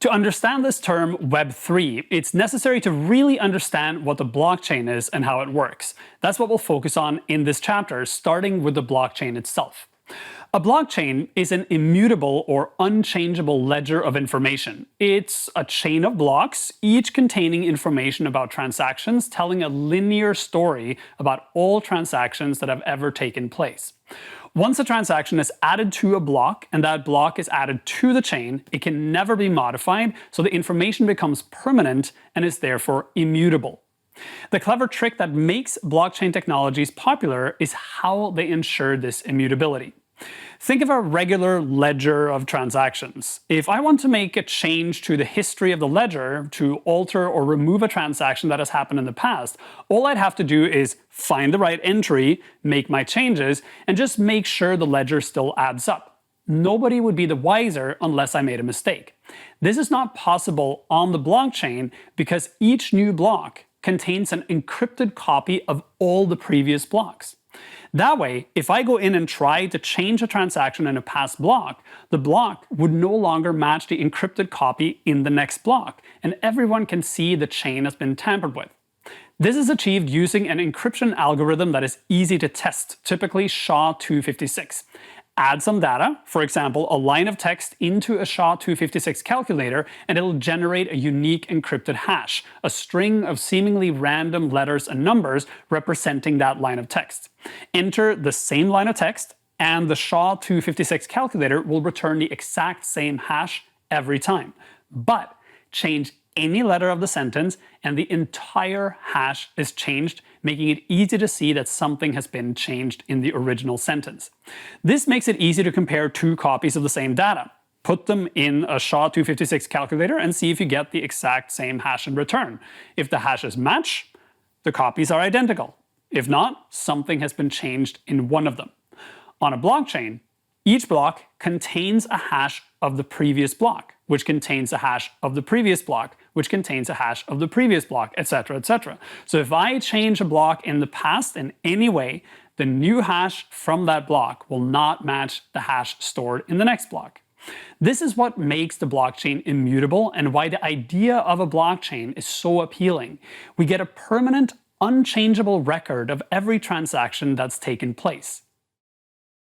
To understand this term Web3, it's necessary to really understand what the blockchain is and how it works. That's what we'll focus on in this chapter, starting with the blockchain itself. A blockchain is an immutable or unchangeable ledger of information. It's a chain of blocks, each containing information about transactions, telling a linear story about all transactions that have ever taken place. Once a transaction is added to a block and that block is added to the chain, it can never be modified, so the information becomes permanent and is therefore immutable. The clever trick that makes blockchain technologies popular is how they ensure this immutability. Think of a regular ledger of transactions. If I want to make a change to the history of the ledger to alter or remove a transaction that has happened in the past, all I'd have to do is find the right entry, make my changes, and just make sure the ledger still adds up. Nobody would be the wiser unless I made a mistake. This is not possible on the blockchain because each new block contains an encrypted copy of all the previous blocks. That way, if I go in and try to change a transaction in a past block, the block would no longer match the encrypted copy in the next block, and everyone can see the chain has been tampered with. This is achieved using an encryption algorithm that is easy to test, typically SHA-256. Add some data, for example a line of text, into a SHA-256 calculator and it'll generate a unique encrypted hash, a string of seemingly random letters and numbers representing that line of text. Enter the same line of text and the SHA-256 calculator will return the exact same hash every time. But change any letter of the sentence and the entire hash is changed, making it easy to see that something has been changed in the original sentence. This makes it easy to compare two copies of the same data. Put them in a SHA-256 calculator and see if you get the exact same hash in return. If the hashes match, the copies are identical. If not, something has been changed in one of them. On a blockchain, each block contains a hash of the previous block, which contains a hash of the previous block, which contains a hash of the previous block, etc., etc. So if I change a block in the past in any way, the new hash from that block will not match the hash stored in the next block. This is what makes the blockchain immutable and why the idea of a blockchain is so appealing. We get a permanent, unchangeable record of every transaction that's taken place.